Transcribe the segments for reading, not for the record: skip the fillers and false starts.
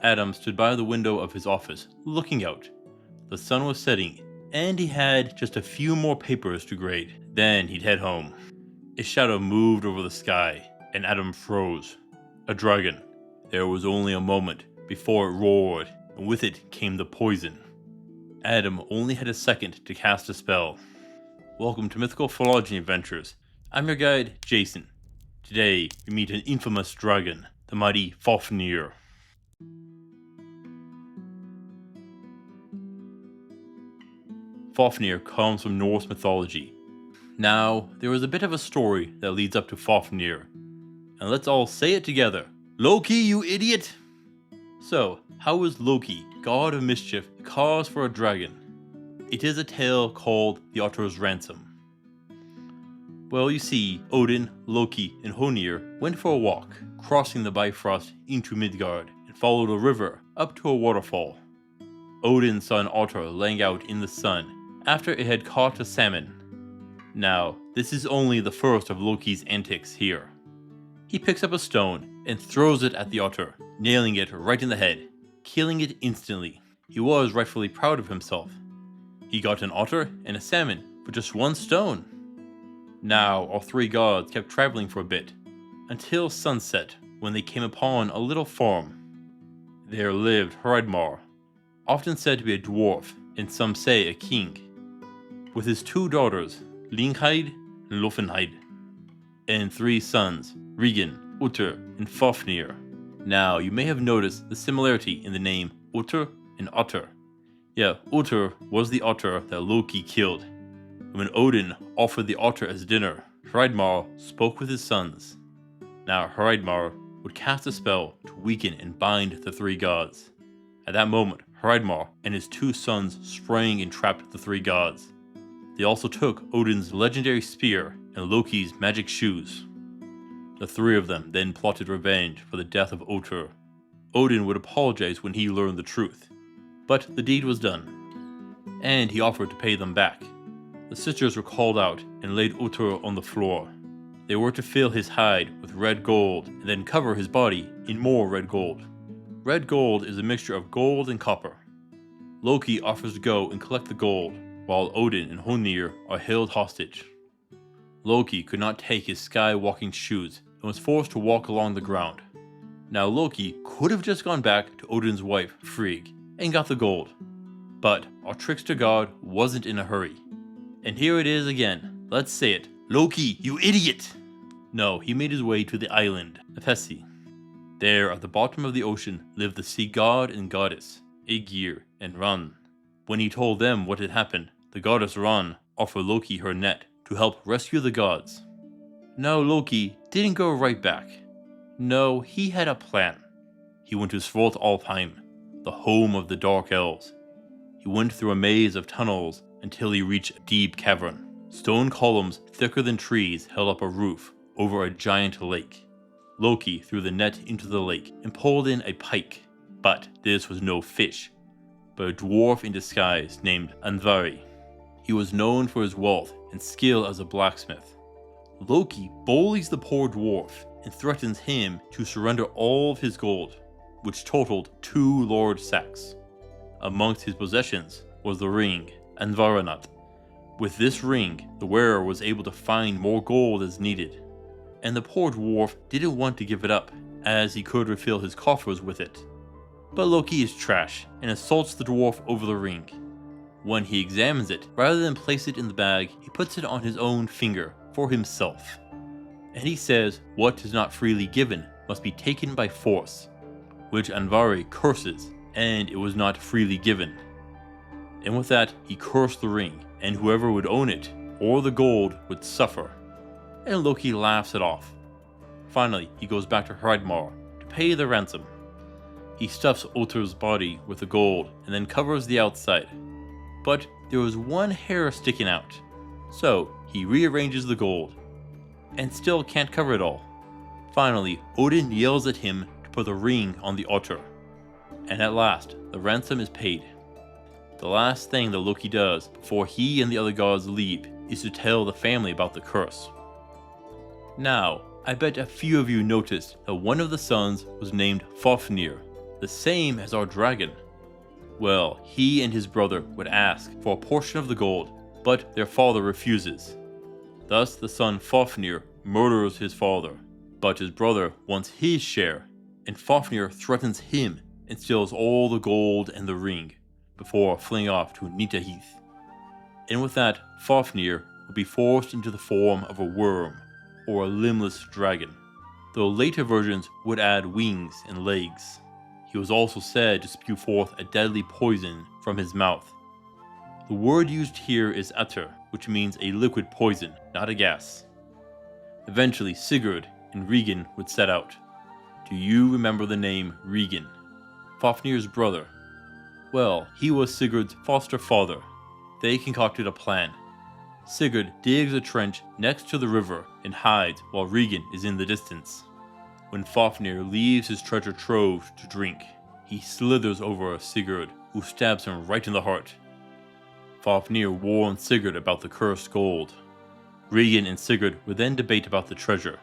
Adam stood by the window of his office, looking out. The sun was setting, and he had just a few more papers to grade. Then he'd head home. A shadow moved over the sky, and Adam froze. A dragon. There was only a moment before it roared, and with it came the poison. Adam only had a second to cast a spell. Welcome to Mythical Phylogeny Adventures. I'm your guide, Jason. Today, we meet an infamous dragon, the mighty Fafnir. Fafnir comes from Norse mythology. Now, there is a bit of a story that leads up to Fafnir. And let's all say it together. Loki, you idiot! So, how is Loki, god of mischief, the cause for a dragon? It is a tale called the Otter's Ransom. Well, you see, Odin, Loki, and Honir went for a walk, crossing the Bifrost into Midgard, and followed a river up to a waterfall. Odin saw an otter laying out in the sun after it had caught a salmon. Now, this is only the first of Loki's antics here. He picks up a stone and throws it at the otter, nailing it right in the head, killing it instantly. He was rightfully proud of himself. He got an otter and a salmon for just one stone. Now, all three gods kept traveling for a bit, until sunset, when they came upon a little farm. There lived Hreidmar, often said to be a dwarf, and some say a king, with his two daughters, Lingheid and Lofnheid, and three sons, Regan, Utter, and Fafnir. Now, you may have noticed the similarity in the name Utter and Otter. Yeah, Utter was the otter that Loki killed. And when Odin offered the otter as dinner, Hreidmar spoke with his sons. Now, Hreidmar would cast a spell to weaken and bind the three gods. At that moment, Hreidmar and his two sons sprang and trapped the three gods. They also took Odin's legendary spear and Loki's magic shoes. The three of them then plotted revenge for the death of Utter. Odin would apologize when he learned the truth, but the deed was done, and he offered to pay them back. The sisters were called out and laid Utter on the floor. They were to fill his hide with red gold and then cover his body in more red gold. Red gold is a mixture of gold and copper. Loki offers to go and collect the gold, while Odin and Honir are held hostage. Loki could not take his sky-walking shoes and was forced to walk along the ground. Now Loki could have just gone back to Odin's wife, Frigg, and got the gold. But our trickster god wasn't in a hurry. And here it is again. Let's say it. Loki, you idiot! No, he made his way to the island of Hesi. There, at the bottom of the ocean, lived the sea god and goddess, Aegir and Ran. When he told them what had happened, the goddess Ran offered Loki her net to help rescue the gods. Now Loki didn't go right back. No, he had a plan. He went to Svartalfheim, the home of the Dark Elves. He went through a maze of tunnels until he reached a deep cavern. Stone columns thicker than trees held up a roof over a giant lake. Loki threw the net into the lake and pulled in a pike, but this was no fish, but a dwarf in disguise named Andvari. He was known for his wealth and skill as a blacksmith. Loki bullies the poor dwarf and threatens him to surrender all of his gold, which totaled 2 large sacks. Amongst his possessions was the ring, Andvaranat. With this ring, the wearer was able to find more gold as needed, and the poor dwarf didn't want to give it up, as he could refill his coffers with it. But Loki is trash and assaults the dwarf over the ring. When he examines it, rather than place it in the bag, he puts it on his own finger for himself. And he says what is not freely given must be taken by force, which Andvari curses, and it was not freely given. And with that, he cursed the ring, and whoever would own it, or the gold, would suffer. And Loki laughs it off. Finally, he goes back to Hreidmar to pay the ransom. He stuffs Utter's body with the gold and then covers the outside. But there was one hair sticking out, so he rearranges the gold, and still can't cover it all. Finally, Odin yells at him to put the ring on the otter, and at last, the ransom is paid. The last thing that Loki does before he and the other gods leave is to tell the family about the curse. Now, I bet a few of you noticed that one of the sons was named Fafnir, the same as our dragon. Well, he and his brother would ask for a portion of the gold, but their father refuses. Thus the son Fafnir murders his father, but his brother wants his share, and Fafnir threatens him and steals all the gold and the ring, before fleeing off to Nitaheath. And with that, Fafnir would be forced into the form of a worm, or a limbless dragon, though later versions would add wings and legs. He was also said to spew forth a deadly poison from his mouth. The word used here is atter, which means a liquid poison, not a gas. Eventually, Sigurd and Regan would set out. Do you remember the name Regan? Fafnir's brother. Well, he was Sigurd's foster father. They concocted a plan. Sigurd digs a trench next to the river and hides while Regan is in the distance. When Fafnir leaves his treasure trove to drink, he slithers over Sigurd, who stabs him right in the heart. Fafnir warns Sigurd about the cursed gold. Regan and Sigurd would then debate about the treasure,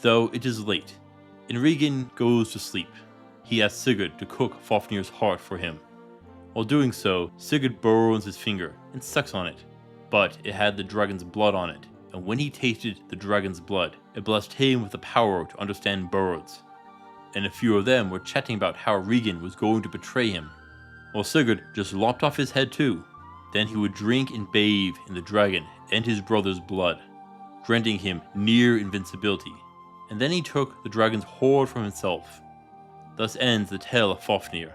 though it is late, and Regan goes to sleep. He asks Sigurd to cook Fafnir's heart for him. While doing so, Sigurd burns his finger and sucks on it, but it had the dragon's blood on it, and when he tasted the dragon's blood, it blessed him with the power to understand birds. And a few of them were chatting about how Regan was going to betray him. Well, Sigurd just lopped off his head too. Then he would drink and bathe in the dragon and his brother's blood, granting him near invincibility. And then he took the dragon's hoard from himself. Thus ends the tale of Fafnir.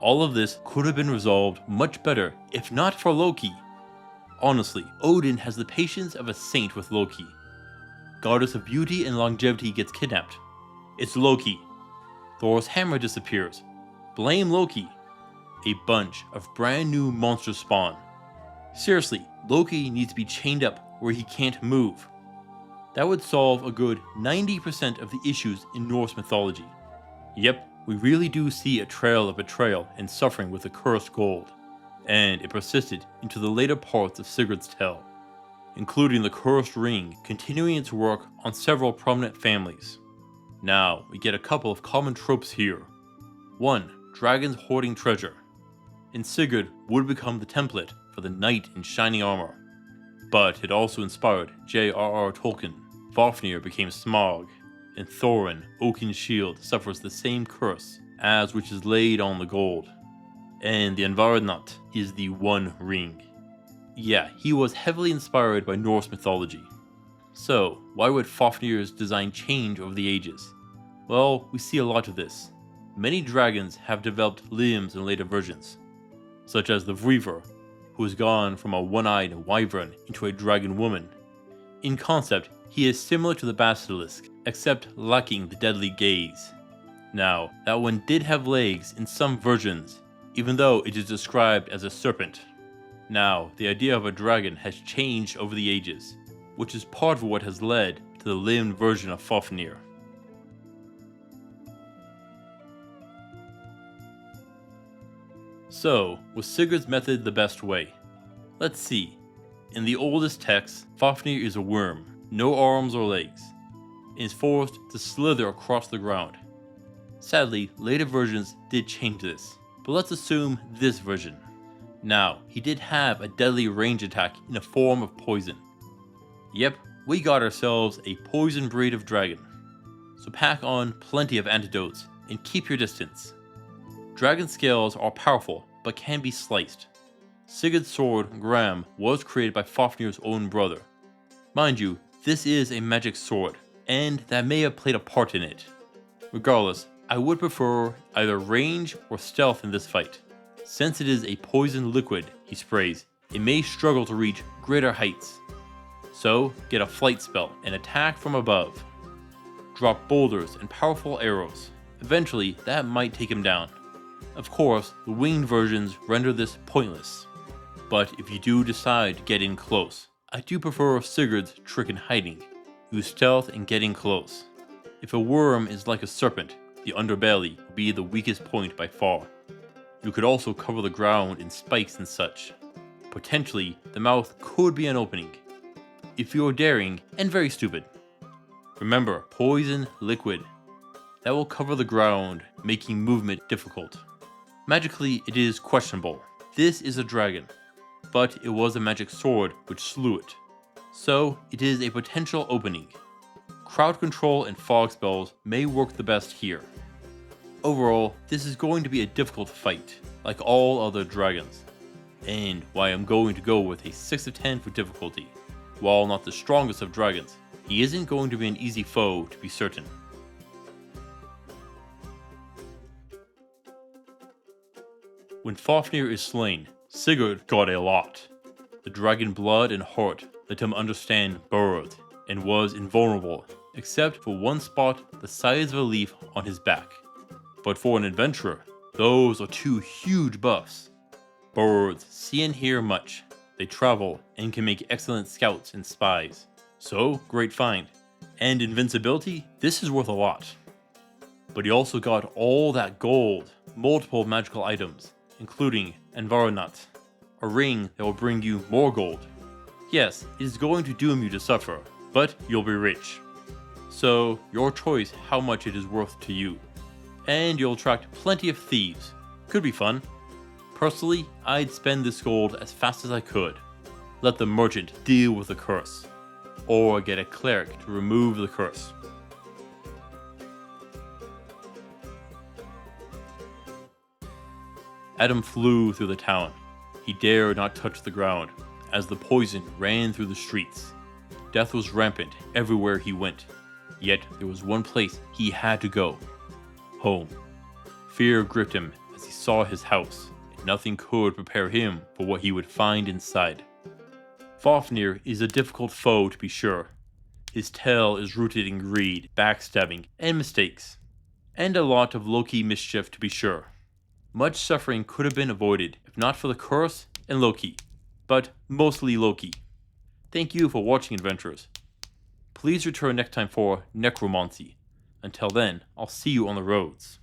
All of this could have been resolved much better if not for Loki. Honestly, Odin has the patience of a saint with Loki. Goddess of beauty and longevity gets kidnapped. It's Loki. Thor's hammer disappears. Blame Loki. A bunch of brand new monsters spawn. Seriously, Loki needs to be chained up where he can't move. That would solve a good 90% of the issues in Norse mythology. Yep, we really do see a trail of betrayal and suffering with the cursed gold, and it persisted into the later parts of Sigurd's tale, including the cursed ring continuing its work on several prominent families. Now, we get a couple of common tropes here. 1. Dragons hoarding treasure. And Sigurd would become the template for the knight in shining armor. But it also inspired J.R.R. Tolkien. Fafnir became Smaug, and Thorin, Oaken's shield, suffers the same curse as which is laid on the gold. And the Anvarnat is the One Ring. Yeah, he was heavily inspired by Norse mythology. So, why would Fafnir's design change over the ages? Well, we see a lot of this. Many dragons have developed limbs in later versions, such as the Vrijver, who has gone from a one-eyed wyvern into a dragon woman. In concept, he is similar to the basilisk, except lacking the deadly gaze. Now, that one did have legs in some versions, even though it is described as a serpent. Now, the idea of a dragon has changed over the ages, which is part of what has led to the limbed version of Fafnir. So, was Sigurd's method the best way? Let's see. In the oldest texts, Fafnir is a worm, no arms or legs, and is forced to slither across the ground. Sadly, later versions did change this, but let's assume this version. Now, he did have a deadly range attack in a form of poison. Yep, we got ourselves a poison breed of dragon. So pack on plenty of antidotes and keep your distance. Dragon scales are powerful, but can be sliced. Sigurd's sword, Gram, was created by Fafnir's own brother. Mind you, this is a magic sword, and that may have played a part in it. Regardless, I would prefer either range or stealth in this fight. Since it is a poison liquid he sprays, it may struggle to reach greater heights. So, get a flight spell and attack from above. Drop boulders and powerful arrows. Eventually, that might take him down. Of course, the winged versions render this pointless. But if you do decide to get in close, I do prefer Sigurd's trick in hiding. Use stealth and getting close. If a worm is like a serpent, the underbelly will be the weakest point by far. You could also cover the ground in spikes and such. Potentially, the mouth could be an opening. If you are daring and very stupid. Remember, poison liquid. that will cover the ground, making movement difficult. Magically, it is questionable. This is a dragon, but it was a magic sword which slew it. So, it is a potential opening. Crowd control and fog spells may work the best here. Overall, this is going to be a difficult fight, like all other dragons, and why I'm going to go with a 6 of 10 for difficulty. While not the strongest of dragons, he isn't going to be an easy foe to be certain. When Fafnir is slain, Sigurd got a lot. The dragon blood and heart let him understand birth, and was invulnerable, except for one spot the size of a leaf on his back. But for an adventurer, those are 2 huge buffs. Birds see and hear much. They travel and can make excellent scouts and spies. So, great find. And invincibility, this is worth a lot. But he also got all that gold, multiple magical items, including Envaronat, a ring that will bring you more gold. Yes, it is going to doom you to suffer, but you'll be rich. So, your choice how much it is worth to you. And you'll attract plenty of thieves. Could be fun. Personally, I'd spend this gold as fast as I could. Let the merchant deal with the curse. Or get a cleric to remove the curse. Adam flew through the town. He dared not touch the ground, as the poison ran through the streets. Death was rampant everywhere he went. Yet there was one place he had to go. Home. Fear gripped him as he saw his house, and nothing could prepare him for what he would find inside. Fafnir is a difficult foe to be sure. His tale is rooted in greed, backstabbing, and mistakes. And a lot of low-key mischief to be sure. Much suffering could have been avoided if not for the curse and Loki, but mostly Loki. Thank you for watching, adventurers. Please return next time for Necromancy. Until then, I'll see you on the roads.